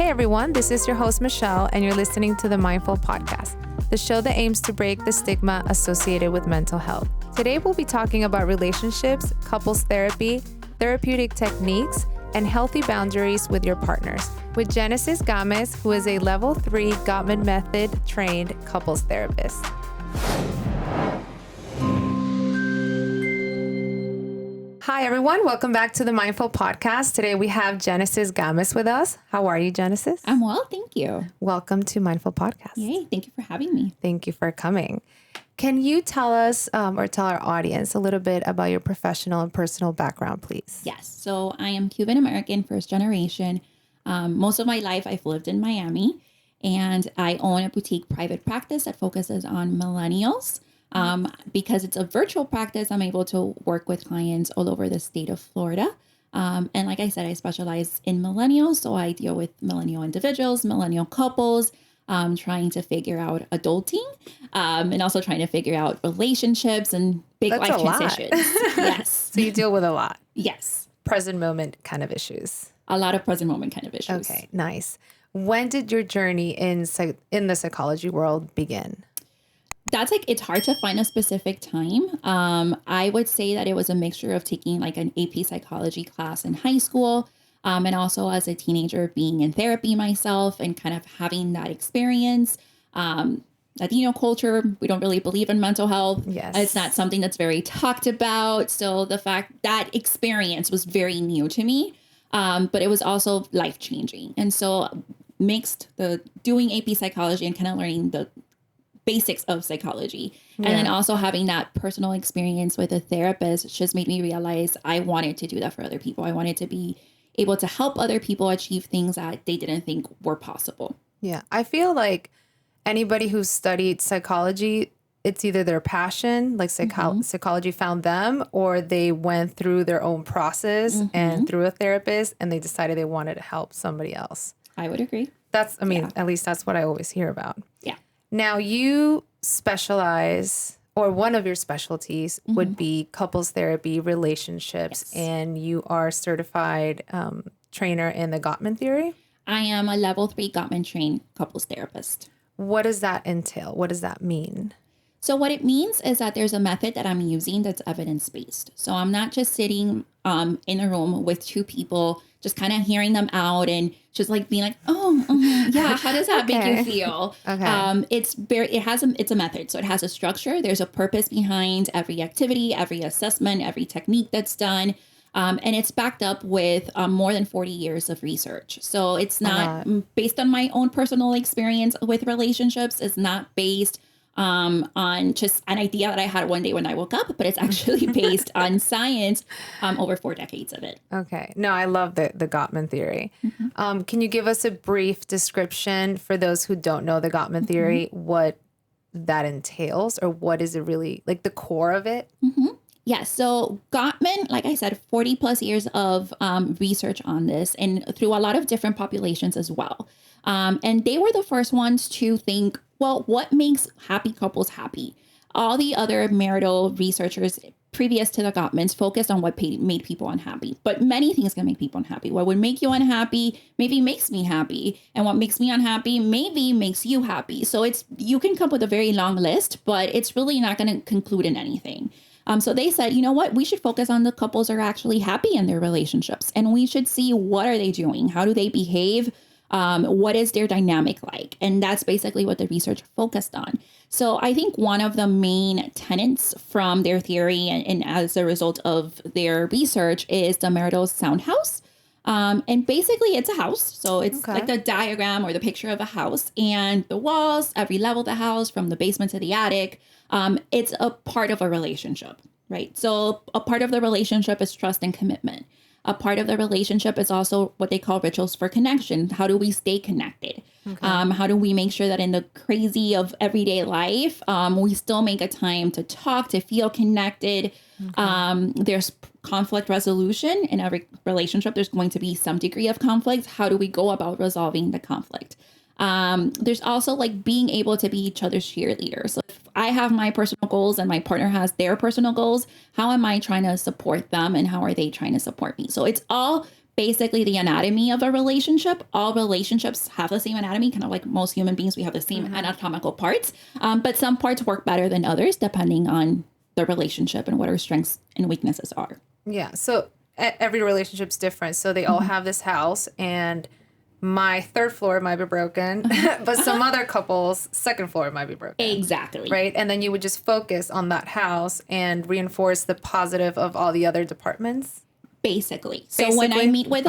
Hey everyone, this is your host Michelle, and you're listening to the Mindful Podcast, the show that aims to break the stigma associated with mental health. Today we'll be talking about relationships, couples therapy, therapeutic techniques, and healthy boundaries with your partners with Genesis Gomez, who is a level 3 Gottman method trained couples therapist. Hi, everyone. Welcome back to the Mindful Podcast. Today we have Genesis Gomez with us. How are you, Genesis? I'm well, thank you. Welcome to Mindful Podcast. Yay, thank you for having me. Thank you for coming. Can you tell us or tell our audience a little bit about your professional and personal background, please? Yes, so I am Cuban American, first generation. Most of my life I've lived in Miami, and I own a boutique private practice that focuses on millennials. Because it's a virtual practice, I'm able to work with clients all over the state of Florida. And like I said, I specialize in millennials. So I deal with millennial individuals, millennial couples, trying to figure out adulting, and also trying to figure out relationships and big That's life a lot. transitions. Yes. So you deal with a lot. Yes. Present moment kind of issues. A lot of present moment kind of issues. Okay, nice. When did your journey in the psychology world begin? It's hard to find a specific time. I would say that it was a mixture of taking like an AP psychology class in high school, and also as a teenager being in therapy myself and kind of having that experience. Latino culture, we don't really believe in mental health. Yes. It's not something that's very talked about. So the fact that experience was very new to me, but it was also life-changing. And so mixed the doing AP psychology and kind of learning the basics of psychology. And then also having that personal experience with a therapist just made me realize I wanted to do that for other people. I wanted to be able to help other people achieve things that they didn't think were possible. Yeah. I feel like anybody who's studied psychology, it's either their passion, like psychology found them, or they went through their own process and through a therapist and they decided they wanted to help somebody else. I would agree. At least that's what I always hear about. Yeah. Now you specialize, or one of your specialties would be couples therapy, relationships, and you are certified trainer in the Gottman theory. I am a level 3 Gottman trained couples therapist. What does that entail? What does that mean? So what it means is that there's a method that I'm using that's evidence-based. So I'm not just sitting in a room with two people, just kind of hearing them out and just like being like, yeah, how does that make you feel? Okay. It's a method. So it has a structure. There's a purpose behind every activity, every assessment, every technique that's done. And it's backed up with more than 40 years of research. So it's not based on my own personal experience with relationships. It's not based on just an idea that I had one day when I woke up, but it's actually based on science, over 4 decades of it. Okay. No, I love the Gottman theory. Can you give us a brief description for those who don't know the Gottman theory, what that entails, or what is it really, like the core of it? Yeah, so Gottman, like I said, 40 plus years of research on this and through a lot of different populations as well. And they were the first ones to think, well, what makes happy couples happy? All the other marital researchers previous to the Gottmans focused on what made people unhappy. But many things can make people unhappy. What would make you unhappy maybe makes me happy. And what makes me unhappy maybe makes you happy. So you can come up with a very long list, but it's really not going to conclude in anything. So they said, you know what, we should focus on the couples that are actually happy in their relationships. And we should see what are they doing? How do they behave? What is their dynamic like? And that's basically what the research focused on. So I think one of the main tenets from their theory and as a result of their research is the marital sound house. And basically it's a house. So it's like the diagram or the picture of a house, and the walls, every level of the house from the basement to the attic. It's a part of a relationship, right? So a part of the relationship is trust and commitment. A part of the relationship is also what they call rituals for connection. How do we stay connected? How do we make sure that in the crazy of everyday life, we still make a time to talk, to feel connected? There's conflict resolution. In every relationship, there's going to be some degree of conflict. How do we go about resolving the conflict? There's also like being able to be each other's cheerleaders. So if I have my personal goals and my partner has their personal goals, how am I trying to support them and how are they trying to support me? So it's all basically the anatomy of a relationship. All relationships have the same anatomy, kind of like most human beings, we have the same anatomical parts. But some parts work better than others depending on the relationship and what our strengths and weaknesses are. Yeah. So every relationship's different. So they all have this house, and my third floor might be broken, but some other couples' second floor might be broken. Exactly. Right. And then you would just focus on that house and reinforce the positive of all the other departments. Basically. So when I meet with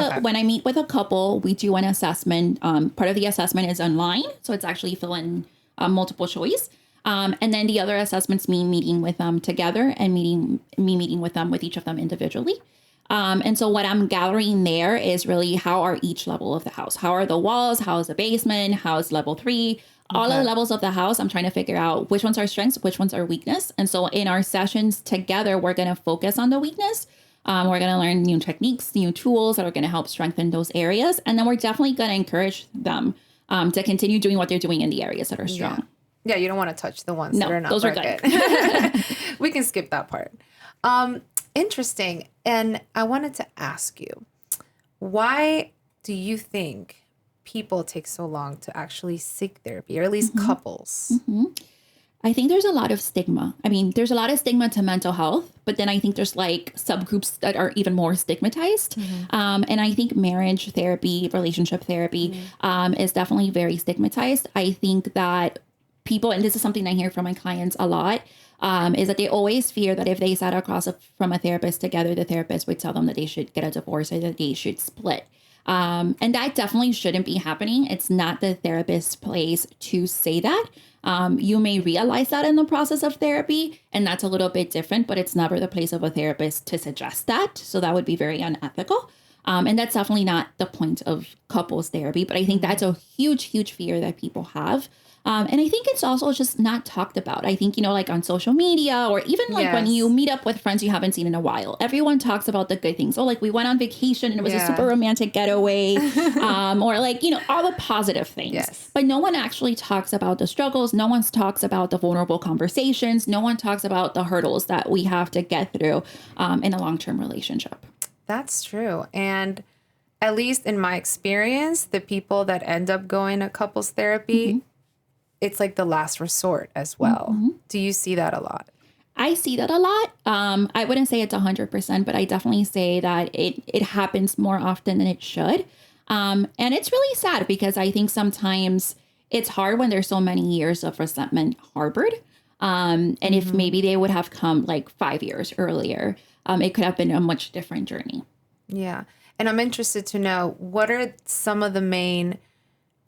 a couple, we do an assessment. Part of the assessment is online, so it's actually fill in multiple choice. And then the other assessments, me meeting with them together and meeting with them with each of them individually. And so what I'm gathering there is really how are each level of the house? How are the walls? How is the basement? How is level 3? All of the levels of the house, I'm trying to figure out which ones are strengths, which ones are weakness. And so in our sessions together, we're going to focus on the weakness. We're going to learn new techniques, new tools that are going to help strengthen those areas. And then we're definitely going to encourage them to continue doing what they're doing in the areas that are strong. Yeah, you don't want to touch the ones that are not those broken. are good. We can skip that part. Interesting. And I wanted to ask you, why do you think people take so long to actually seek therapy, or at least couples? I think there's a lot of stigma. I mean, there's a lot of stigma to mental health, but then I think there's like subgroups that are even more stigmatized. And I think marriage therapy, relationship therapy is definitely very stigmatized. I think that people, and this is something I hear from my clients a lot, is that they always fear that if they sat across from a therapist together, the therapist would tell them that they should get a divorce or that they should split. And that definitely shouldn't be happening. It's not the therapist's place to say that. You may realize that in the process of therapy, and that's a little bit different, but it's never the place of a therapist to suggest that. So that would be very unethical. And that's definitely not the point of couples therapy. But I think that's a huge, huge fear that people have. And I think it's also just not talked about. I think, like on social media or even like when you meet up with friends you haven't seen in a while, everyone talks about the good things. Oh, like we went on vacation and it was a super romantic getaway or like, all the positive things. Yes. But no one actually talks about the struggles. No one talks about the vulnerable conversations. No one talks about the hurdles that we have to get through in a long-term relationship. That's true. And at least in my experience, the people that end up going to couples therapy, it's like the last resort as well. Do you see that a lot? I see that a lot. I wouldn't say it's 100%, but I definitely say that it happens more often than it should. And it's really sad because I think sometimes it's hard when there's so many years of resentment harbored. And if maybe they would have come like 5 years earlier, it could have been a much different journey. Yeah. And I'm interested to know, what are some of the main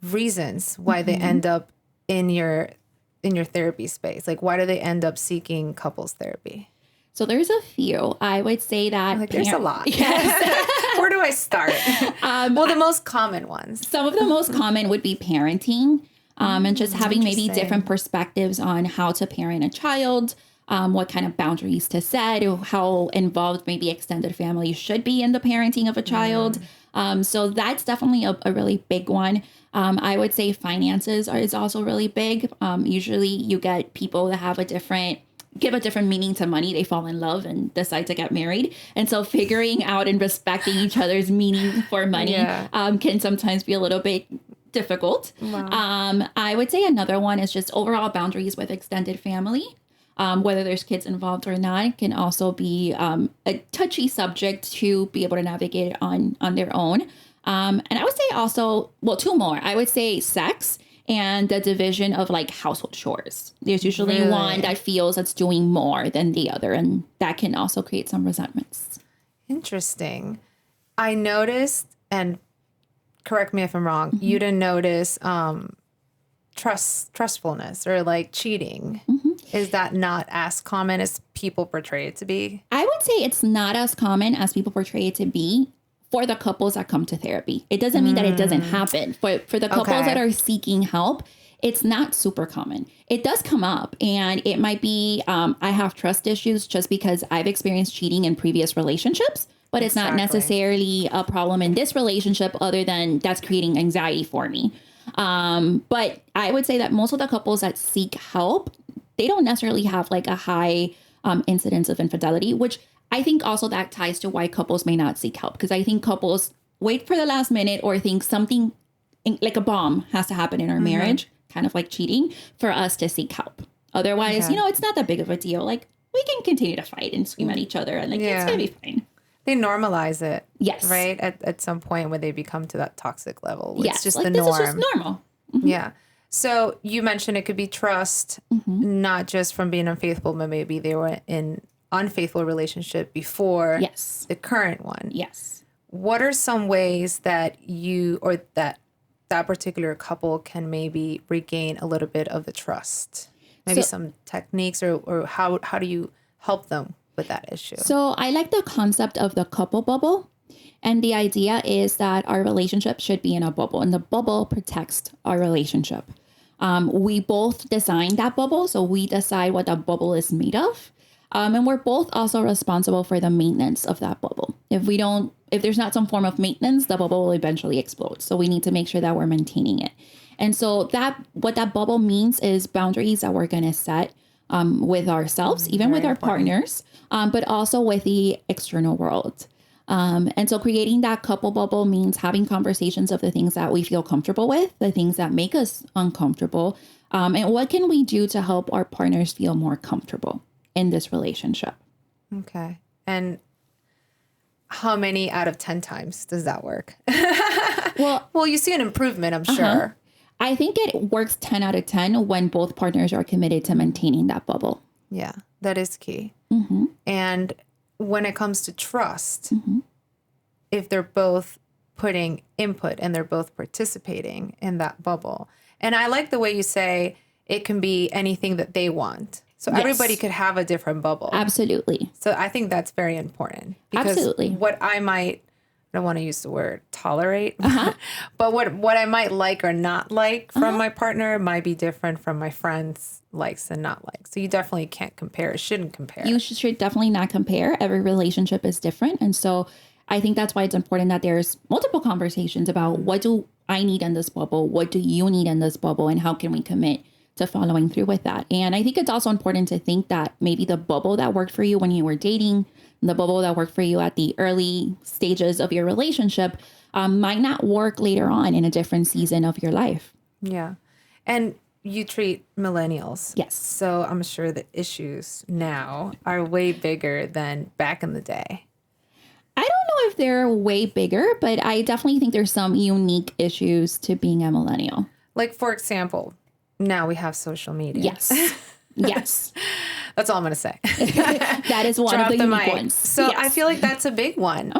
reasons why they end up in your therapy space? Like, why do they end up seeking couples therapy? So there's a few. I would say that there's a lot. Yes. Where do I start? Well, the most common ones. Some of the most common would be parenting, and just having maybe different perspectives on how to parent a child, what kind of boundaries to set, how involved maybe extended family should be in the parenting of a child. So that's definitely a really big one. I would say finances is also really big. Usually you get people that give a different meaning to money. They fall in love and decide to get married. And so figuring out and respecting each other's meaning for money can sometimes be a little bit difficult. Wow. I would say another one is just overall boundaries with extended family. Whether there's kids involved or not, can also be a touchy subject to be able to navigate on their own. And I would say also, two more. I would say sex and the division of like household chores. There's usually one that feels it's doing more than the other, and that can also create some resentments. Interesting. I noticed, and correct me if I'm wrong, you didn't notice trustfulness or like cheating. Is that not as common as people portray it to be? I would say it's not as common as people portray it to be for the couples that come to therapy. It doesn't mean that it doesn't happen. But for the couples that are seeking help, it's not super common. It does come up, and it might be, I have trust issues just because I've experienced cheating in previous relationships, but it's not necessarily a problem in this relationship other than that's creating anxiety for me. But I would say that most of the couples that seek help, they don't necessarily have like a high incidence of infidelity, which I think also that ties to why couples may not seek help. Because I think couples wait for the last minute or think something like a bomb has to happen in our marriage, kind of like cheating, for us to seek help. Otherwise, it's not that big of a deal. Like, we can continue to fight and scream at each other and like, it's going to be fine. They normalize it. Yes. Right? At some point where they become to that toxic level. It's Yes. just Like, the this norm. is just normal. Yeah. So you mentioned it could be trust, not just from being unfaithful, but maybe they were in unfaithful relationship before the current one. Yes. What are some ways that you or that particular couple can maybe regain a little bit of the trust? Maybe some techniques or how do you help them with that issue? So I like the concept of the couple bubble. And the idea is that our relationship should be in a bubble, and the bubble protects our relationship. We both design that bubble, so we decide what that bubble is made of. And we're both also responsible for the maintenance of that bubble. If there's not some form of maintenance, the bubble will eventually explode. So we need to make sure that we're maintaining it. And so what that bubble means is boundaries that we're going to set with ourselves, even with our partners, but also with the external world. And so creating that couple bubble means having conversations of the things that we feel comfortable with, the things that make us uncomfortable, and what can we do to help our partners feel more comfortable in this relationship. Okay. And how many out of 10 times does that work? Well, you see an improvement, I'm sure. I think it works 10 out of 10 when both partners are committed to maintaining that bubble. Yeah, that is key. And when it comes to trust, if they're both putting input and they're both participating in that bubble. And I like the way you say it can be anything that they want. So everybody could have a different bubble. Absolutely. So I think that's very important. Because what I don't want to use the word tolerate, but what I might like or not like from my partner might be different from my friends' likes and not likes. So you definitely can't compare. Shouldn't compare. You should definitely not compare. Every relationship is different. And so I think that's why it's important that there's multiple conversations about what do I need in this bubble? What do you need in this bubble? And how can we commit to following through with that? And I think it's also important to think that maybe the bubble that worked for you when you were dating, the bubble that worked for you at the early stages of your relationship might not work later on in a different season of your life. Yeah. And you treat millennials. Yes. So I'm sure the issues now are way bigger than back in the day. I don't know if they're way bigger, but I definitely think there's some unique issues to being a millennial. Like, for example, now we have social media. Yes. Yes. That's all I'm going to say. That is one of the unique ones. So I feel like that's a big one.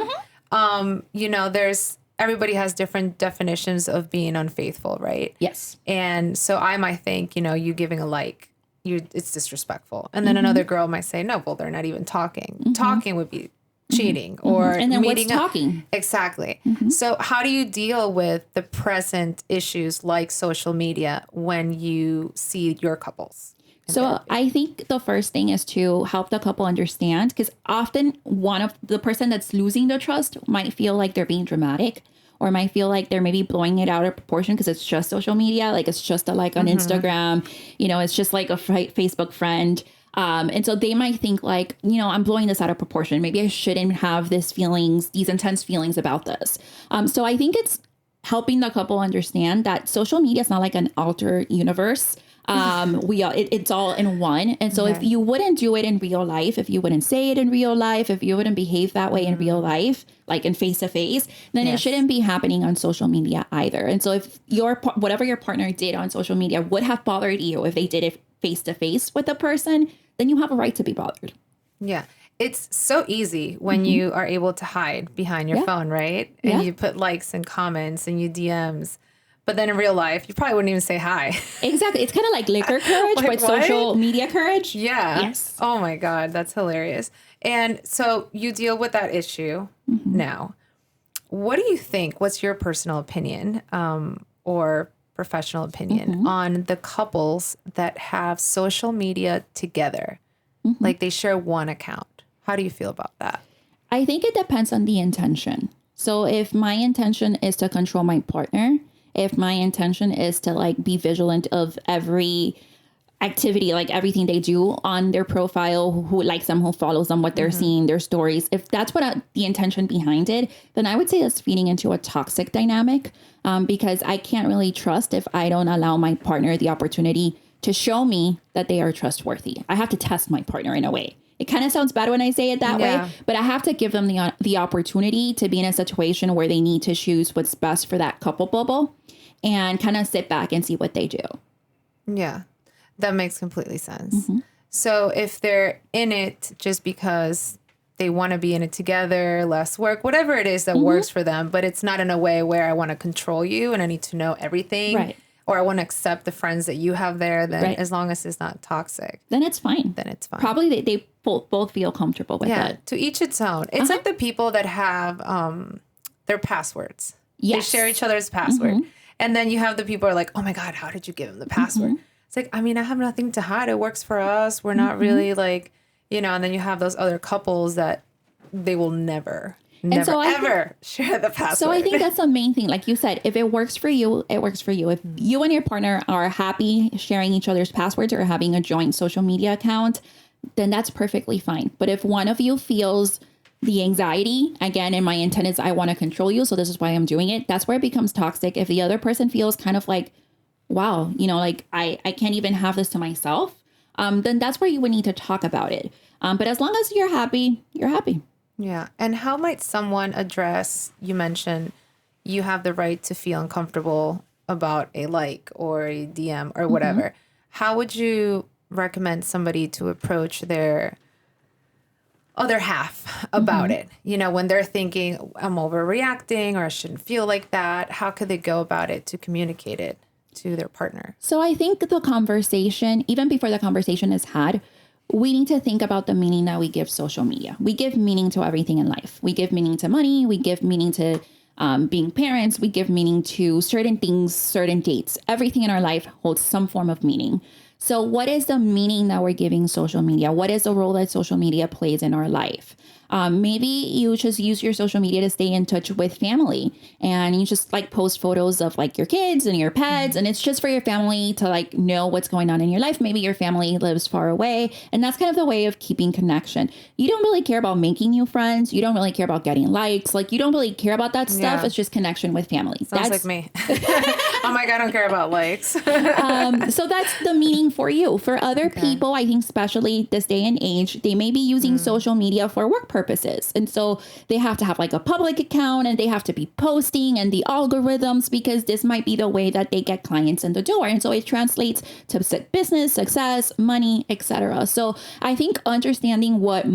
Everybody has different definitions of being unfaithful, right? Yes. And so I might think, you giving a like, it's disrespectful. And then another girl might say, no, well, they're not even talking. Talking would be cheating or and then meeting what's talking? Exactly. So how do you deal with the present issues like social media when you see your couples? So I think the first thing is to help the couple understand, because often one of the person that's losing the trust might feel like they're being dramatic or might feel like they're maybe blowing it out of proportion because it's just social media. Like it's just a like on Instagram, it's just like a Facebook friend. And so they might think like, I'm blowing this out of proportion. Maybe I shouldn't have these intense feelings about this. So I think it's helping the couple understand that social media is not like an altered universe. It's all in one. And so if you wouldn't do it in real life, if you wouldn't say it in real life, if you wouldn't behave that way in real life, like in face to face, then it shouldn't be happening on social media either. And so if whatever your partner did on social media would have bothered you if they did it face to face with a person, then you have a right to be bothered. Yeah. It's so easy when you are able to hide behind your phone, right? And you put likes and comments and you DMs. But then in real life, you probably wouldn't even say hi. Exactly. It's kind of like liquor courage, but social media courage. Yeah. Yes. Oh my God. That's hilarious. And so you deal with that issue now. What do you think? What's your personal opinion or professional opinion on the couples that have social media together? Like they share one account. How do you feel about that? I think it depends on the intention. So if my intention is to control my partner, if my intention is to like be vigilant of every activity, like everything they do on their profile, who likes them, who follows them, what they're seeing, their stories. If that's what the intention behind it, then I would say it's feeding into a toxic dynamic, because I can't really trust if I don't allow my partner the opportunity to show me that they are trustworthy. I have to test my partner in a way. It kind of sounds bad when I say it that way, but I have to give them the opportunity to be in a situation where they need to choose what's best for that couple bubble and kind of sit back and see what they do. Yeah. That makes completely sense. So if they're in it just because they want to be in it together, less work, whatever it is that works for them, but it's not in a way where I want to control you and I need to know everything, right, or I want to accept the friends that you have there, then as long as it's not toxic, then it's fine. Probably they both feel comfortable with it. To each its own. It's like the people that have their passwords. They share each other's password. And then you have the people who are like, oh my God, how did you give them the password? It's like, I mean, I have nothing to hide. It works for us. We're not really like, you know, and then you have those other couples that they will never ever share the password. So I think that's the main thing. Like you said, if it works for you, it works for you. If you and your partner are happy sharing each other's passwords or having a joint social media account, then that's perfectly fine. But if one of you feels the anxiety, again, and my intent is I want to control you, so this is why I'm doing it, that's where it becomes toxic. If the other person feels kind of like, wow, you know, like I can't even have this to myself, then that's where you would need to talk about it. But as long as you're happy, you're happy. Yeah. And how might someone address, you mentioned you have the right to feel uncomfortable about a like or a DM or whatever. How would you recommend somebody to approach their other half about it? You know, when they're thinking I'm overreacting or I shouldn't feel like that, how could they go about it to communicate it to their partner? So I think the conversation, even before the conversation is had, we need to think about the meaning that we give social media. We give meaning to everything in life. We give meaning to money. We give meaning to being parents. We give meaning to certain things, certain dates. Everything in our life holds some form of meaning. So what is the meaning that we're giving social media? What is the role that social media plays in our life? Maybe you just use your social media to stay in touch with family, and you just like post photos of like your kids and your pets, and it's just for your family to like know what's going on in your life. Maybe your family lives far away, and that's kind of the way of keeping connection. You don't really care about making new friends. You don't really care about getting likes. Like you don't really care about that stuff. It's just connection with family. Sounds like me. I'm like, I don't care about likes. So that's the meaning for you. For other people, I think especially this day and age, they may be using social media for work purposes. And so they have to have like a public account and they have to be posting and the algorithms, because this might be the way that they get clients in the door. And so it translates to business, success, money, etc. So I think understanding what the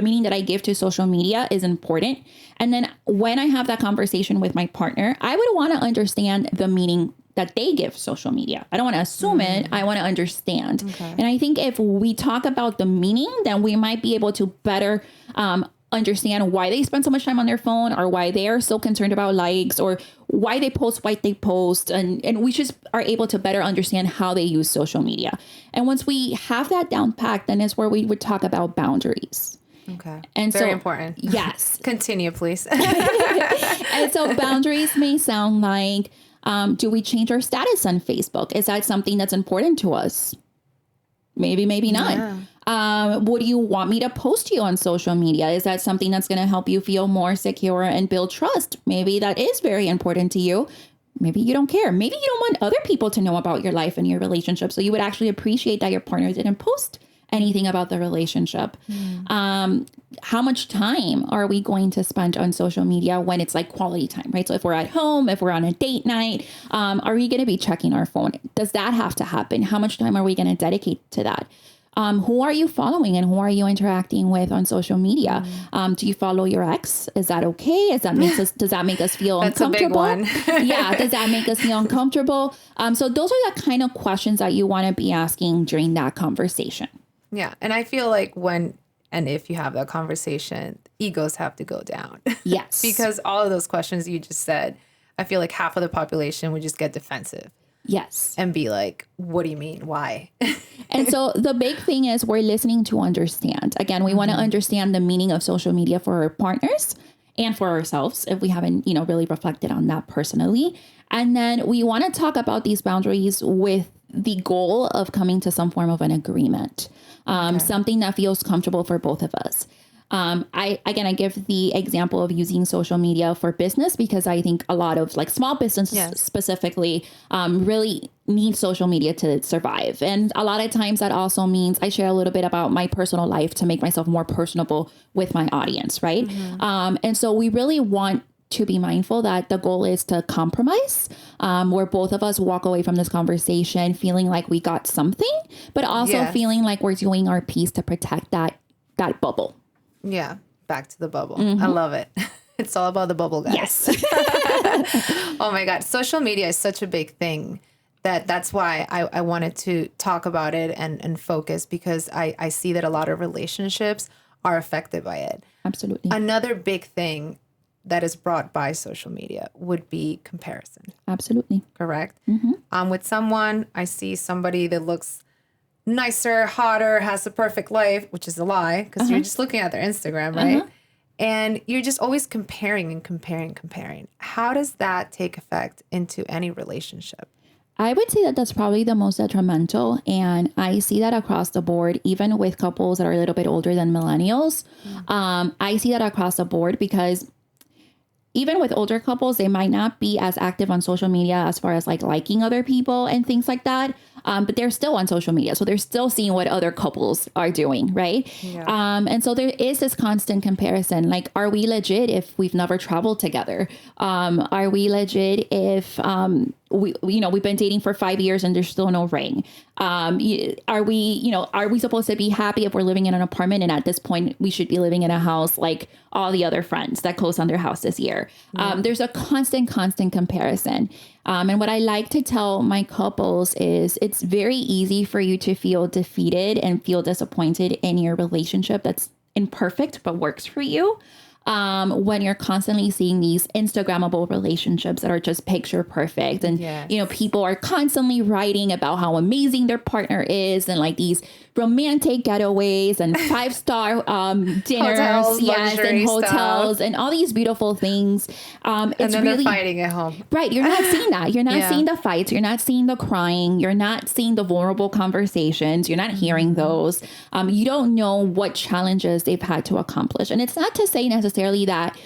meaning that I give to social media is important. And then when I have that conversation with my partner, I would want to understand the meaning that they give social media. I don't want to assume it. I want to understand. And I think if we talk about the meaning, then we might be able to better understand why they spend so much time on their phone, or why they are so concerned about likes, or why they post what they post. And we just are able to better understand how they use social media. And once we have that down packed, then is where we would talk about boundaries. Okay. And very important. Yes. Continue, please. And so boundaries may sound like, do we change our status on Facebook? Is that something that's important to us? Maybe, maybe not. Yeah. Would you want me to post you on social media? Is that something that's going to help you feel more secure and build trust? Maybe that is very important to you. Maybe you don't care. Maybe you don't want other people to know about your life and your relationship. So you would actually appreciate that your partner didn't post anything about the relationship. How much time are we going to spend on social media when it's like quality time, right? So if we're at home, if we're on a date night, are we going to be checking our phone? Does that have to happen? How much time are we going to dedicate to that? Who are you following and who are you interacting with on social media? Do you follow your ex? Is that okay? Does that make us feel uncomfortable? That's a big one. Yeah. Does that make us feel uncomfortable? So those are the kind of questions that you want to be asking during that conversation. Yeah. And I feel like if you have that conversation, egos have to go down. Yes. Because all of those questions you just said, I feel like half of the population would just get defensive. Yes. And be like, what do you mean? Why? And so the big thing is we're listening to understand. Again, we want to understand the meaning of social media for our partners and for ourselves if we haven't, really reflected on that personally. And then we want to talk about these boundaries with the goal of coming to some form of an agreement, something that feels comfortable for both of us. I give the example of using social media for business because I think a lot of like small businesses specifically really need social media to survive. And a lot of times that also means I share a little bit about my personal life to make myself more personable with my audience. Right. And so we really want to be mindful that the goal is to compromise, where both of us walk away from this conversation feeling like we got something, but also feeling like we're doing our piece to protect that bubble. Yeah. Back to the bubble. I love it. It's all about the bubble, guys. Yes. Oh my God. Social media is such a big thing that's why I wanted to talk about it and focus, because I see that a lot of relationships are affected by it. Absolutely. Another big thing that is brought by social media would be comparison. Absolutely. Correct? With someone, I see somebody that looks nicer, hotter, has a perfect life, which is a lie because you're just looking at their Instagram, right? And you're just always comparing and comparing. How does that take effect into any relationship? I would say that that's probably the most detrimental. And I see that across the board, even with couples that are a little bit older than millennials. I see that across the board because even with older couples, they might not be as active on social media as far as like liking other people and things like that. But they're still on social media. So they're still seeing what other couples are doing. Right. Yeah. And so there is this constant comparison. Like, are we legit if we've never traveled together? Are we legit if we've been dating for 5 years and there's still no ring? Are we supposed to be happy if we're living in an apartment and at this point we should be living in a house like all the other friends that closed on their house this year? There's a constant comparison. And what I like to tell my couples is it's very easy for you to feel defeated and feel disappointed in your relationship that's imperfect but works for you. When you're constantly seeing these Instagrammable relationships that are just picture perfect. And, people are constantly writing about how amazing their partner is and like these romantic getaways and 5-star dinners, hotels, and hotels stuff. And all these beautiful things. And then really, they're fighting at home. Right. You're not seeing that. You're not seeing the fights. You're not seeing the crying. You're not seeing the vulnerable conversations. You're not hearing those. You don't know what challenges they've had to accomplish. And it's not to say necessarily that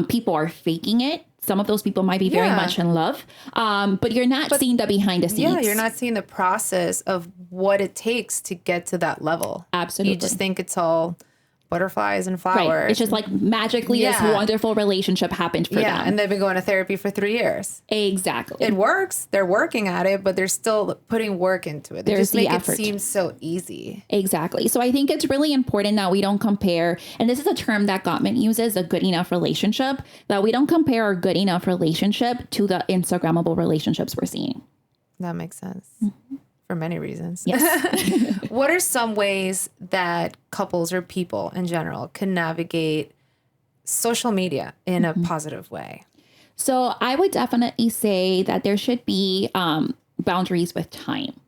people are faking it. Some of those people might be very much in love, but you're not seeing the behind the scenes. Yeah, you're not seeing the process of what it takes to get to that level. Absolutely. You just think it's all butterflies and flowers. Right. It's just like magically this wonderful relationship happened for them. Yeah, and they've been going to therapy for 3 years. Exactly. It works. They're working at it, but they're still putting work into it. They just make it seem so easy. Exactly. So I think it's really important that we don't compare, and this is a term that Gottman uses, a good enough relationship, that we don't compare our good enough relationship to the Instagrammable relationships we're seeing. That makes sense. For many reasons. Yes. What are some ways that couples or people in general can navigate social media in a positive way? So I would definitely say that there should be boundaries with time,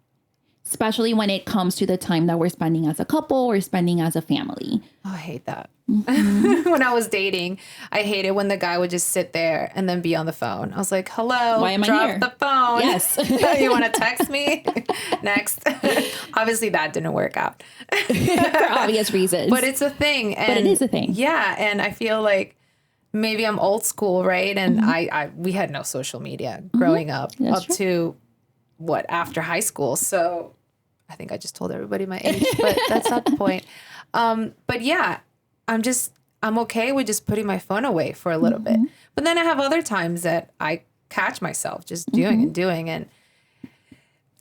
especially when it comes to the time that we're spending as a couple or spending as a family. Oh, I hate that. When I was dating, I hated when the guy would just sit there and then be on the phone. I was like, hello, why am I here? Drop the phone. Yes. You want to text me? Next. Obviously, that didn't work out. For obvious reasons. But it's a thing. And but it is a thing. Yeah. And I feel like maybe I'm old school, right? And we had no social media growing up. That's up to after high school. So I think I just told everybody my age, but that's not the point. But yeah, I'm okay with just putting my phone away for a little bit. But then I have other times that I catch myself just doing and doing. And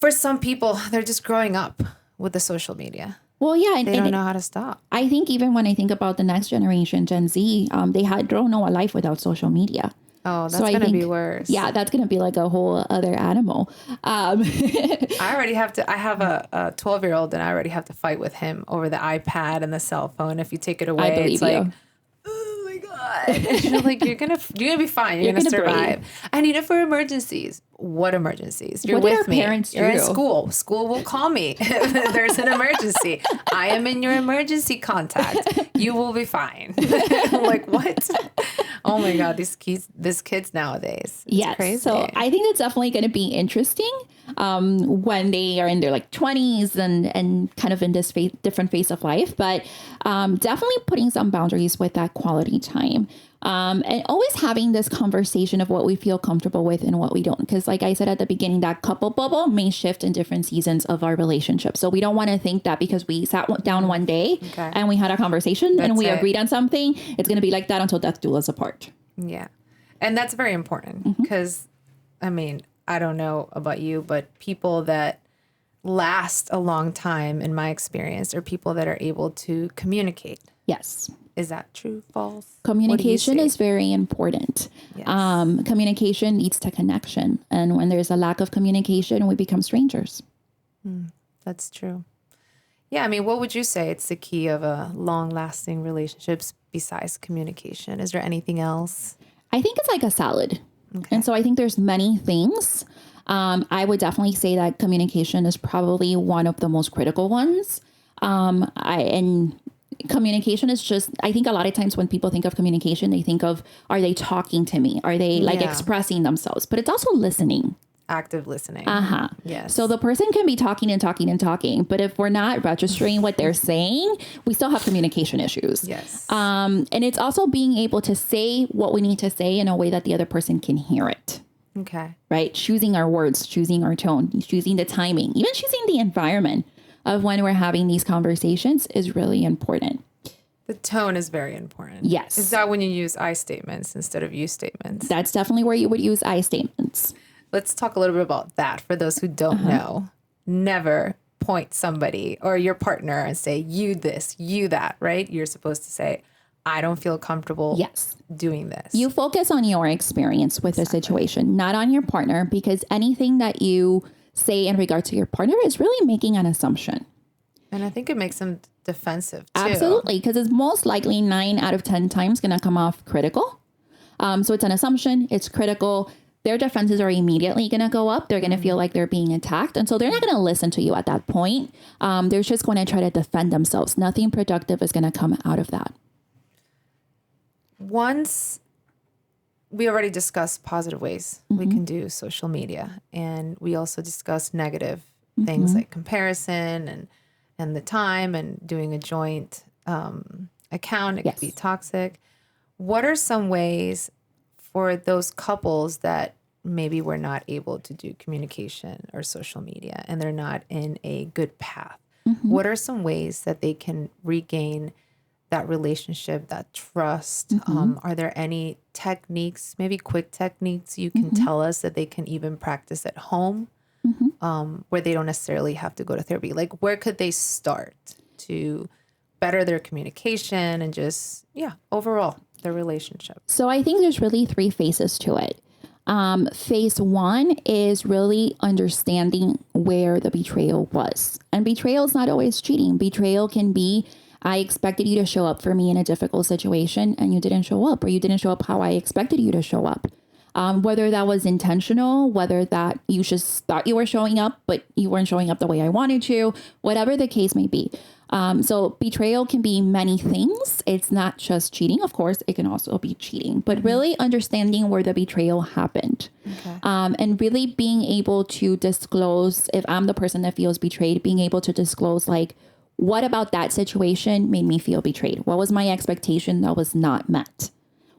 for some people, they're just growing up with the social media. Well, yeah. They don't know how to stop. I think even when I think about the next generation, Gen Z, they don't know a life without social media. Oh, that's going to be worse. Yeah, that's going to be like a whole other animal. I have a 12-year-old and I already have to fight with him over the iPad and the cell phone. If you take it away, I believe it's like, oh my God. And you're like, you're gonna be fine. You're gonna survive. I need it for emergencies. What emergencies? You're with me. You're in school. School will call me if there's an emergency. I am in your emergency contact. You will be fine. I'm like, what? Oh my God, these kids nowadays. It's crazy. So I think it's definitely going to be interesting. when they are in their like 20s and kind of in this different phase of life. But definitely putting some boundaries with that quality time. And always having this conversation of what we feel comfortable with and what we don't. Because like I said at the beginning, that couple bubble may shift in different seasons of our relationship. So we don't want to think that because we sat down one day and we had a conversation and we agreed on something, it's going to be like that until death do us apart. Yeah. And that's very important because, I mean, I don't know about you, but people that last a long time, in my experience, are people that are able to communicate. Yes. Is that true? False? Communication is very important. Yes. Communication leads to connection. And when there's a lack of communication, we become strangers. That's true. Yeah. I mean, what would you say it's the key of a long-lasting relationships besides communication? Is there anything else? I think it's like a salad. Okay. And so I think there's many things. I would definitely say that communication is probably one of the most critical ones. And communication is just, I think a lot of times when people think of communication, they think of, are they talking to me? Are they like expressing themselves? But it's also listening. Active listening. Yes. So the person can be talking and talking and talking, but if we're not registering what they're saying, we still have communication issues. Yes. And it's also being able to say what we need to say in a way that the other person can hear it. Okay. Right. Choosing our words, choosing our tone, choosing the timing, even choosing the environment of when we're having these conversations is really important. The tone is very important. Yes. Is that when you use I statements instead of you statements? That's definitely where you would use I statements. Let's talk a little bit about that for those who don't know. Never point somebody or your partner and say, you this, you that, right? You're supposed to say, I don't feel comfortable doing this. You focus on your experience with the situation, not on your partner, because anything that you say in regard to your partner is really making an assumption. And I think it makes them defensive too. Absolutely, because it's most likely 9 out of 10 times going to come off critical. So it's an assumption. It's critical. Their defenses are immediately going to go up. They're going to feel like they're being attacked. And so they're not going to listen to you at that point. They're just going to try to defend themselves. Nothing productive is going to come out of that. Once we already discussed positive ways we can do social media, and we also discussed negative things like comparison and the time and doing a joint account. It could be toxic. What are some ways for those couples that maybe were not able to do communication or social media and they're not in a good path? What are some ways that they can regain that relationship, that trust? Are there any techniques, maybe quick techniques you can tell us that they can even practice at home where they don't necessarily have to go to therapy? Like, where could they start to better their communication and just, overall their relationship? So I think there's really 3 phases to it. Phase 1 is really understanding where the betrayal was. And betrayal is not always cheating. Betrayal can be, I expected you to show up for me in a difficult situation and you didn't show up, or you didn't show up how I expected you to show up. Whether that was intentional, whether that you just thought you were showing up, but you weren't showing up the way I wanted to, whatever the case may be. So betrayal can be many things. It's not just cheating. Of course, it can also be cheating, but really understanding where the betrayal happened. And really being able to disclose, if I'm the person that feels betrayed, being able to disclose, like, what about that situation made me feel betrayed? What was my expectation that was not met?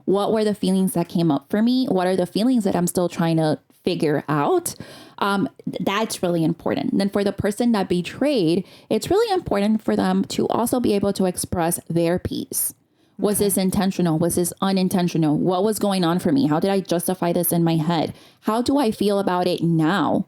What were the feelings that came up for me? What are the feelings that I'm still trying to figure out? That's really important. And then for the person that betrayed, it's really important for them to also be able to express their piece. Was this intentional? Was this unintentional? What was going on for me? How did I justify this in my head? How do I feel about it now?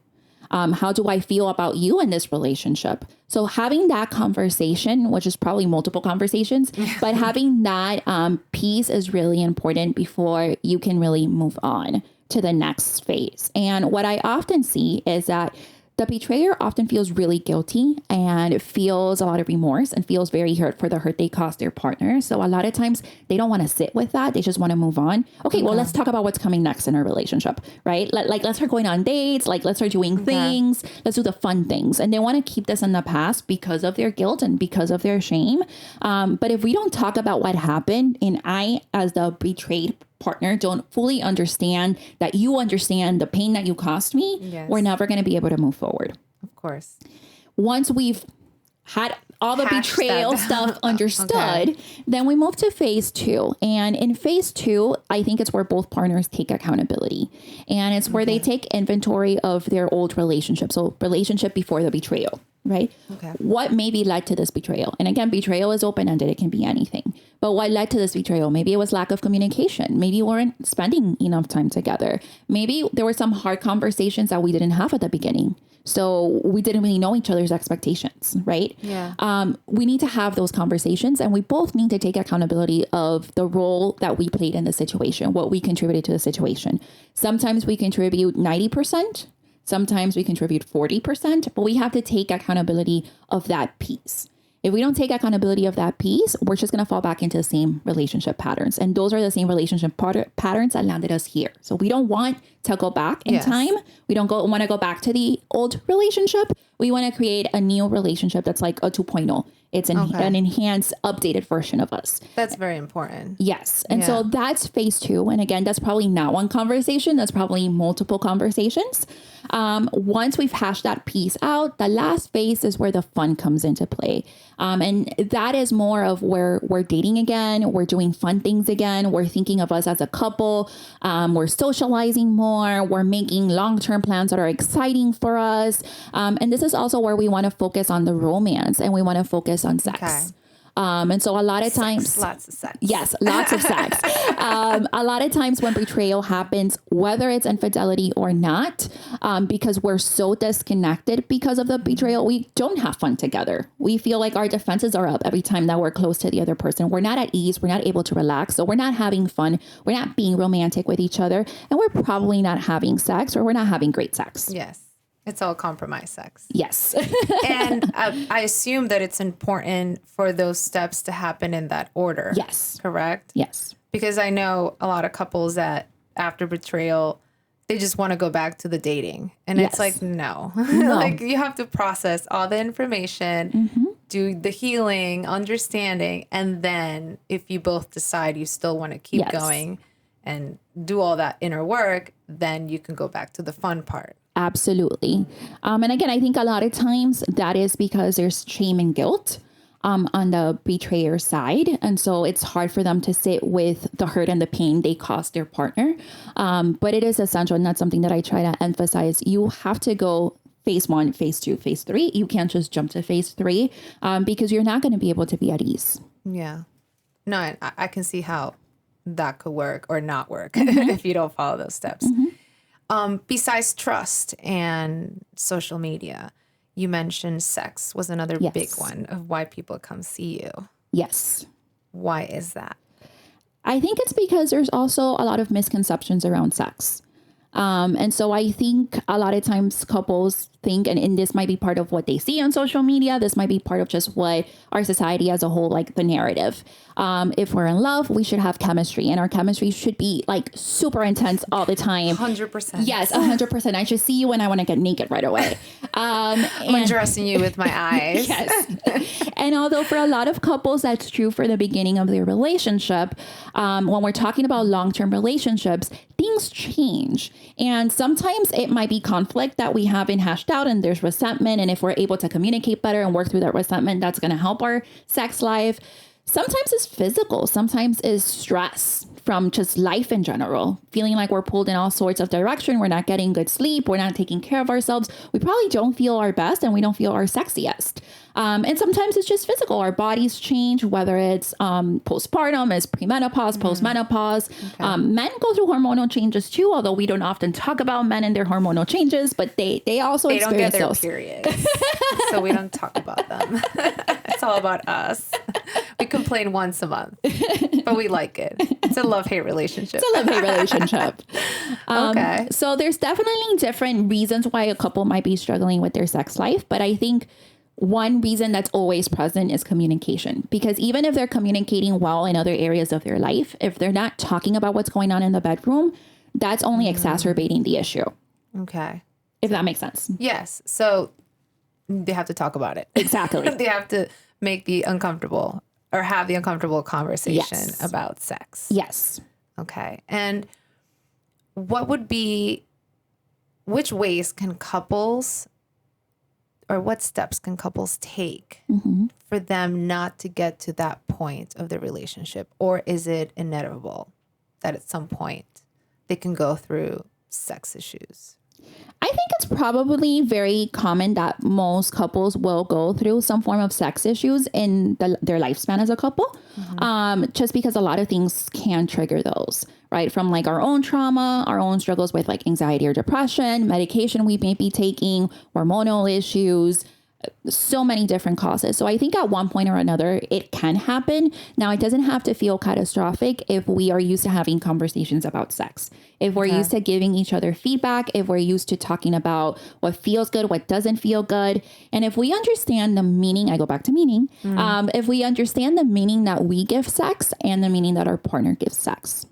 How do I feel about you in this relationship? So having that conversation, which is probably multiple conversations, but having that piece is really important before you can really move on to the next phase. And what I often see is that the betrayer often feels really guilty and feels a lot of remorse and feels very hurt for the hurt they caused their partner. So a lot of times they don't want to sit with that. They just want to move on. Okay, well, let's talk about what's coming next in our relationship, right? Let's start going on dates. Let's start doing things. Let's do the fun things. And they want to keep this in the past because of their guilt and because of their shame. But if we don't talk about what happened, and I, as the betrayed partner don't fully understand that you understand the pain that you caused me, Yes. we're never going to be able to move forward. Of course. Once we've had all the betrayal stuff understood, then we move to phase 2. And in phase 2, I think it's where both partners take accountability. And it's where they take inventory of their old relationship. So relationship before the betrayal, right? Okay. What maybe led to this betrayal? And again, betrayal is open-ended. It can be anything. But what led to this betrayal? Maybe it was lack of communication. Maybe you weren't spending enough time together. Maybe there were some hard conversations that we didn't have at the beginning. So we didn't really know each other's expectations, right? Yeah. We need to have those conversations, and we both need to take accountability of the role that we played in the situation, what we contributed to the situation. Sometimes we contribute 90%. Sometimes we contribute 40%, but we have to take accountability of that piece. If we don't take accountability of that piece, we're just going to fall back into the same relationship patterns. And those are the same relationship patterns that landed us here. So we don't want to go back in time. We don't want to go back to the old relationship. We want to create a new relationship that's like a 2.0. It's an enhanced, updated version of us. That's very important. Yes. And so that's phase 2. And again, that's probably not one conversation. That's probably multiple conversations. Once we've hashed that piece out, the last phase is where the fun comes into play. And that is more of where we're dating again. We're doing fun things again. We're thinking of us as a couple. We're socializing more. We're making long-term plans that are exciting for us. And this is also where we want to focus on the romance and we want to focus on sex. Okay. And so a lot of times, lots of sex. Yes, lots of sex. A lot of times when betrayal happens, whether it's infidelity or not, because we're so disconnected because of the betrayal, we don't have fun together. We feel like our defenses are up every time that we're close to the other person. We're not at ease. We're not able to relax. So we're not having fun. We're not being romantic with each other. And we're probably not having sex, or we're not having great sex. Yes. It's all compromise sex. Yes. And I assume that it's important for those steps to happen in that order. Yes. Correct? Yes. Because I know a lot of couples that after betrayal, they just want to go back to the dating. And it's like, no. Like you have to process all the information, do the healing, understanding. And then if you both decide you still want to keep going and do all that inner work, then you can go back to the fun part. Absolutely. And again, I think a lot of times that is because there's shame and guilt on the betrayer side. And so it's hard for them to sit with the hurt and the pain they caused their partner. But it is essential. And that's something that I try to emphasize. You have to go phase 1, phase 2, phase 3. You can't just jump to phase 3 because you're not going to be able to be at ease. Yeah. No, I can see how that could work or not work if you don't follow those steps. Besides trust and social media, you mentioned sex was another big one of why people come see you. Yes. Why is that? I think it's because there's also a lot of misconceptions around sex. And so I think a lot of times couples think, and this might be part of what they see on social media. This might be part of just what our society as a whole, like the narrative. If we're in love, we should have chemistry, and our chemistry should be like super intense all the time. 100%. Yes, 100%. I should see you when I want to get naked right away. I'm undressing you with my eyes. Yes. And although for a lot of couples, that's true for the beginning of their relationship, when we're talking about long-term relationships, things change. And sometimes it might be conflict that we haven't hashed out and there's resentment. And if we're able to communicate better and work through that resentment, that's going to help our sex life. Sometimes it's physical. Sometimes it's stress from just life in general, feeling like we're pulled in all sorts of direction. We're not getting good sleep. We're not taking care of ourselves. We probably don't feel our best and we don't feel our sexiest. And sometimes it's just physical. Our bodies change, whether it's postpartum, it's premenopause, postmenopause. Okay. Men go through hormonal changes too, although we don't often talk about men and their hormonal changes, but they also they experience don't get their periods. So we don't talk about them. It's all about us. We complain once a month, but we like it. It's a love-hate relationship. It's a love-hate relationship. Okay. So there's definitely different reasons why a couple might be struggling with their sex life, but I think one reason that's always present is communication, because even if they're communicating well in other areas of their life, if they're not talking about what's going on in the bedroom, that's only exacerbating the issue. Okay. If that makes sense. Yes. So they have to talk about it. Exactly. They have to make the uncomfortable or have the uncomfortable conversation about sex. Yes. Okay. And which ways can couples, or what steps can couples take for them not to get to that point of the relationship? Or is it inevitable that at some point they can go through sex issues? I think it's probably very common that most couples will go through some form of sex issues in their lifespan as a couple, just because a lot of things can trigger those, right? From like our own trauma, our own struggles with like anxiety or depression, medication we may be taking, hormonal issues, so many different causes. So I think at one point or another, it can happen. Now, it doesn't have to feel catastrophic if we are used to having conversations about sex, if we're used to giving each other feedback, if we're used to talking about what feels good, what doesn't feel good. And if we understand the meaning, I go back to meaning, if we understand the meaning that we give sex and the meaning that our partner gives sex.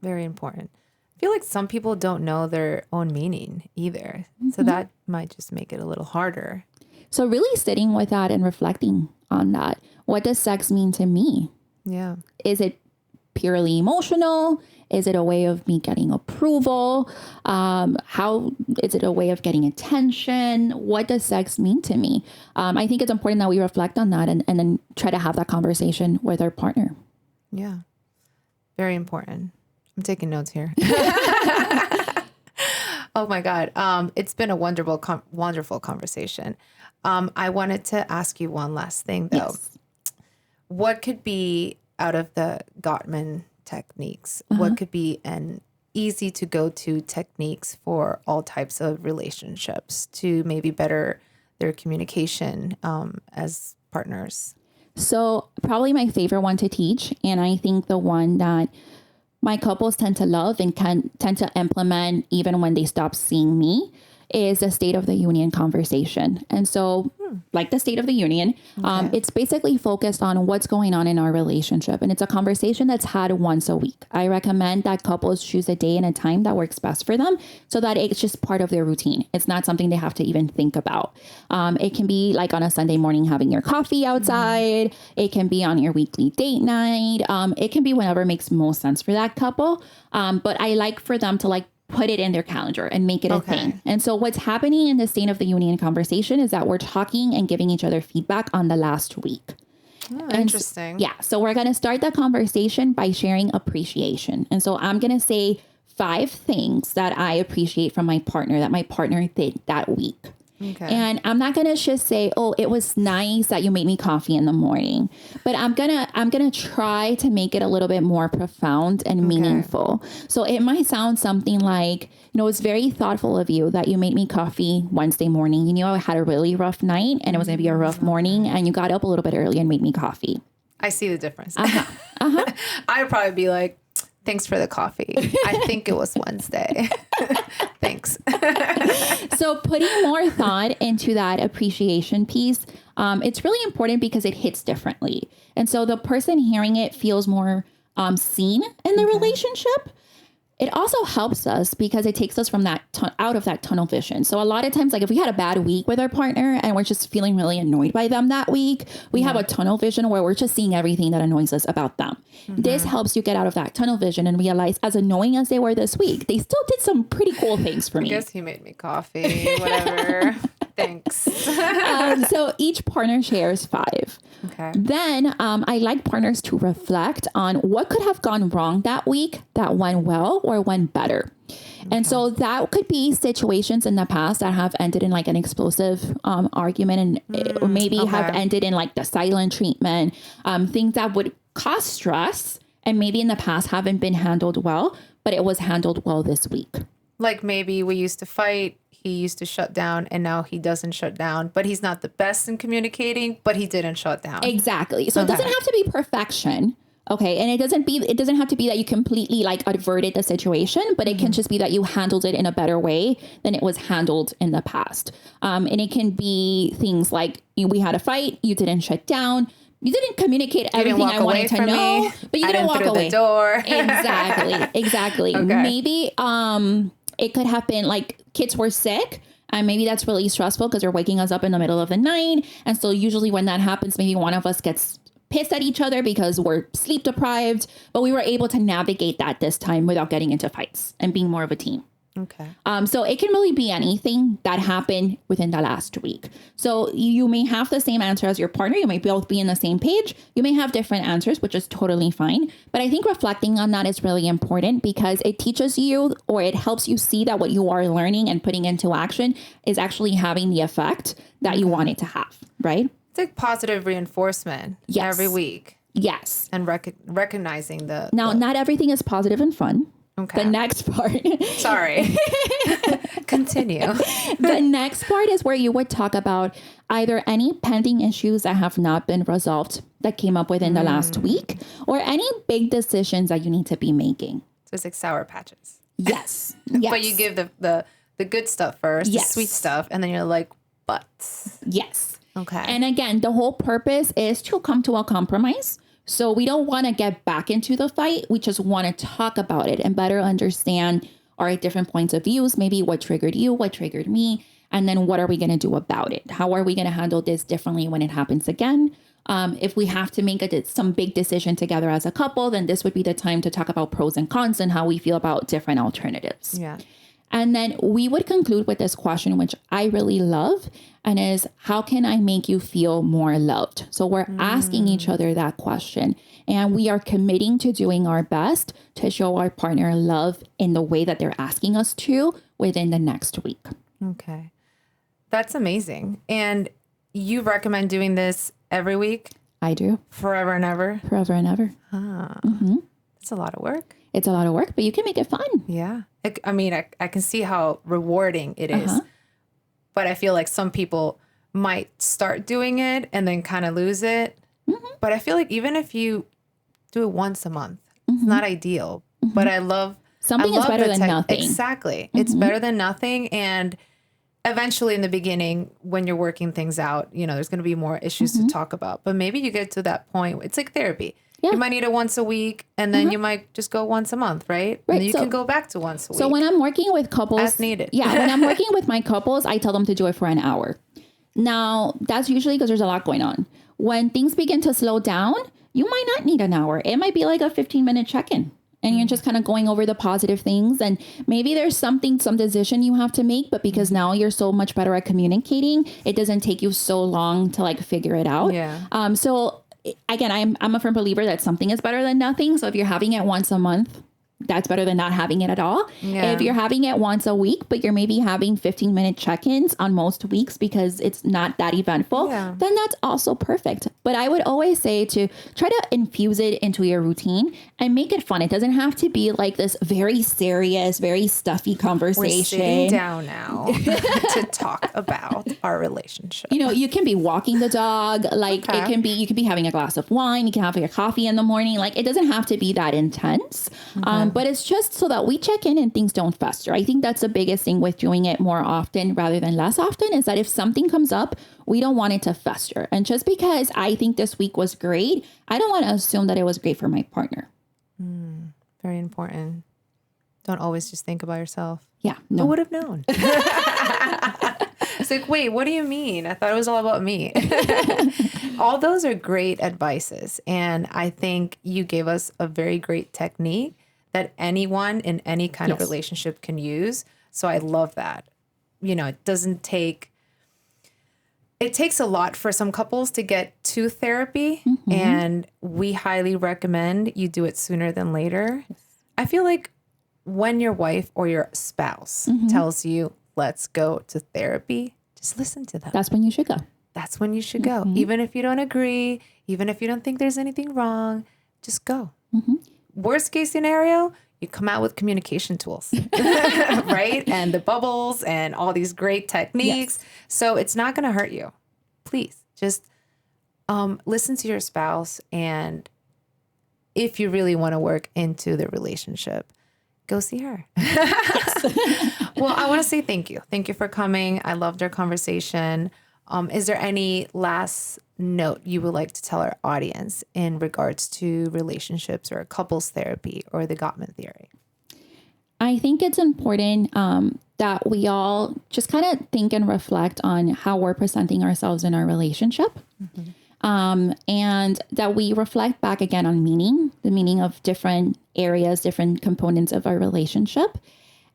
Very important. I feel like some people don't know their own meaning either. So that might just make it a little harder. So really sitting with that and reflecting on that. What does sex mean to me? Yeah. Is it purely emotional? Is it a way of me getting approval? How is it a way of getting attention? What does sex mean to me? I think it's important that we reflect on that and then try to have that conversation with our partner. Yeah. Very important. I'm taking notes here. Oh my God. It's been a wonderful conversation. I wanted to ask you one last thing though. Yes. What could be, out of the Gottman techniques, what could be an easy to go to techniques for all types of relationships to maybe better their communication as partners? So probably my favorite one to teach, and I think the one that my couples tend to love and can tend to implement even when they stop seeing me, is the State of the Union conversation. And so like the State of the Union, it's basically focused on what's going on in our relationship. And it's a conversation that's had once a week. I recommend that couples choose a day and a time that works best for them so that it's just part of their routine. It's not something they have to even think about. It can be like on a Sunday morning having your coffee outside. It can be on your weekly date night. It can be whenever makes most sense for that couple. But I like for them to like put it in their calendar and make it a thing. And so what's happening in the State of the Union conversation is that we're talking and giving each other feedback on the last week. Oh, interesting. So we're going to start the conversation by sharing appreciation. And so I'm going to say 5 things that I appreciate from my partner that my partner did that week. Okay. And I'm not going to just say, oh, it was nice that you made me coffee in the morning, but I'm going to try to make it a little bit more profound and meaningful. So it might sound something like, it's very thoughtful of you that you made me coffee Wednesday morning. You knew I had a really rough night and it was going to be a rough morning and you got up a little bit early and made me coffee. I see the difference. I'd probably be like, thanks for the coffee. I think it was Wednesday. Thanks. So putting more thought into that appreciation piece, it's really important because it hits differently. And so the person hearing it feels more seen in the relationship. It also helps us because it takes us from that out of that tunnel vision. So a lot of times, like if we had a bad week with our partner and we're just feeling really annoyed by them that week, we have a tunnel vision where we're just seeing everything that annoys us about them. This helps you get out of that tunnel vision and realize, as annoying as they were this week, they still did some pretty cool things for me. I guess he made me coffee, whatever. Thanks. So each partner shares 5. Okay. Then I like partners to reflect on what could have gone wrong that week that went well or went better. And so that could be situations in the past that have ended in like an explosive argument and or maybe have ended in like the silent treatment, things that would cause stress and maybe in the past haven't been handled well, but it was handled well this week. Like maybe we used to fight. He used to shut down and now he doesn't shut down, but he's not the best in communicating, but he didn't shut down. Exactly. So it doesn't have to be perfection. Okay. And it doesn't have to be that you completely like averted the situation, but it can just be that you handled it in a better way than it was handled in the past. And it can be things like we had a fight. You didn't shut down. You didn't communicate everything I wanted to know, but you didn't walk away. The door. Exactly. Okay. Maybe it could have been like kids were sick. And maybe that's really stressful because they're waking us up in the middle of the night. And so usually when that happens, maybe one of us gets pissed at each other because we're sleep deprived, but we were able to navigate that this time without getting into fights and being more of a team. Okay. So it can really be anything that happened within the last week. So you may have the same answer as your partner. You may both be in the same page. You may have different answers, which is totally fine. But I think reflecting on that is really important because it teaches you, or it helps you see that what you are learning and putting into action is actually having the effect that you want it to have, right? It's like positive reinforcement every week. Yes. And recognizing the... Now, not everything is positive and fun. Okay. The next part. Sorry. Continue. The next part is where you would talk about either any pending issues that have not been resolved that came up within the last week, or any big decisions that you need to be making. So it's like Sour Patches. Yes. Yes. But you give the good stuff first, Yes. the sweet stuff, and then you're like, but. Yes. Okay. And again, the whole purpose is to come to a compromise. So we don't want to get back into the fight. We just want to talk about it and better understand our different points of views, maybe what triggered you, what triggered me, and then what are we going to do about it? How are we going to handle this differently when it happens again? If we have to make some big decision together as a couple, then this would be the time to talk about pros and cons and how we feel about different alternatives. Yeah. And then we would conclude with this question, which I really love, and is, how can I make you feel more loved? So we're asking each other that question, and we are committing to doing our best to show our partner love in the way that they're asking us to within the next week. Okay. That's amazing. And you recommend doing this every week? I do. Forever and ever? Forever and ever. It's a lot of work. It's a lot of work, but you can make it fun. Yeah. I mean, I can see how rewarding it is. But I feel like some people might start doing it and then kind of lose it. But I feel like even if you do it once a month, it's not ideal. But I love... Something is better than nothing. Exactly. It's better than nothing. And eventually in the beginning, when you're working things out, there's going to be more issues to talk about. But maybe you get to that point. It's like therapy. Yeah. You might need it once a week, and then you might just go once a month, right? And then you can go back to once a week. So when I'm working with couples... As needed. Yeah, when I'm working with my couples, I tell them to do it for an hour. Now, that's usually because there's a lot going on. When things begin to slow down, you might not need an hour. It might be like a 15-minute check-in. And you're just kind of going over the positive things. And maybe there's some decision you have to make, but because now you're so much better at communicating, it doesn't take you so long to figure it out. Yeah. So again, I'm a firm believer that something is better than nothing. So if you're having it once a month, that's better than not having it at all. Yeah. If you're having it once a week, but you're maybe having 15-minute check-ins on most weeks because it's not that eventful, then that's also perfect. But I would always say to try to infuse it into your routine and make it fun. It doesn't have to be like this very serious, very stuffy conversation. We're sitting down now to talk about our relationship. You can be walking the dog. It can be, you could be having a glass of wine. You can have your coffee in the morning. It doesn't have to be that intense. But it's just so that we check in and things don't fester. I think that's the biggest thing with doing it more often rather than less often, is that if something comes up, we don't want it to fester. And just because I think this week was great, I don't want to assume that it was great for my partner. Very important. Don't always just think about yourself. Yeah. No. Who would have known? It's like, wait, what do you mean? I thought it was all about me. All those are great advices. And I think you gave us a very great technique that anyone in any kind of relationship can use. So I love that. It takes a lot for some couples to get to therapy, and we highly recommend you do it sooner than later. I feel like when your wife or your spouse tells you, let's go to therapy, just listen to them. That's when you should go. That's when you should go. Even if you don't agree, even if you don't think there's anything wrong, just go. Worst case scenario, you come out with communication tools, right? And the bubbles and all these great techniques. Yes. So it's not going to hurt you. Please just listen to your spouse. And if you really want to work into the relationship, go see her. Well, I want to say thank you. Thank you for coming. I loved our conversation. Is there any last note you would like to tell our audience in regards to relationships or couples therapy or the Gottman theory? I think it's important that we all just kind of think and reflect on how we're presenting ourselves in our relationship. and that we reflect back again on the meaning of different areas, different components of our relationship.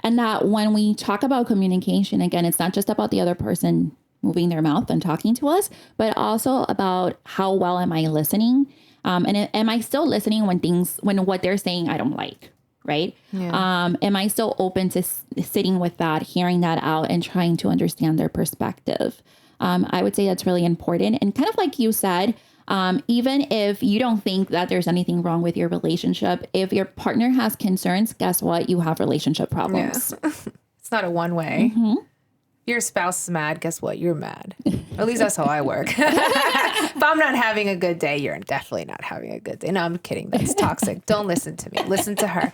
And that when we talk about communication, again, it's not just about the other person moving their mouth and talking to us, but also about how well am I listening? And am I still listening when what they're saying I don't like, right? Yeah. Am I still open to sitting with that, hearing that out, and trying to understand their perspective? I would say that's really important. And kind of like you said, even if you don't think that there's anything wrong with your relationship, if your partner has concerns, guess what? You have relationship problems. Yeah. It's not a one way. Mm-hmm. Your spouse is mad, guess what? You're mad. At least that's how I work. If I'm not having a good day, you're definitely not having a good day. No, I'm kidding. That's toxic. Don't listen to me. Listen to her.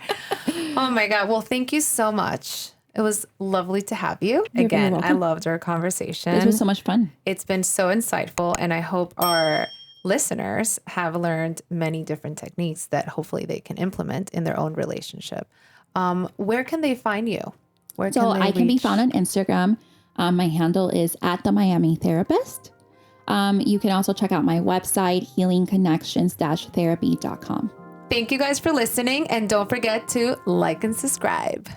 Oh my God. Well, thank you so much. It was lovely to have you. You're Again, very I loved our conversation. This was so much fun. It's been so insightful, and I hope our listeners have learned many different techniques that hopefully they can implement in their own relationship. Where can they find you? I can be found on Instagram. My handle is @themiamitherapist. You can also check out my website, healingconnections-therapy.com. Thank you guys for listening, and don't forget to like and subscribe.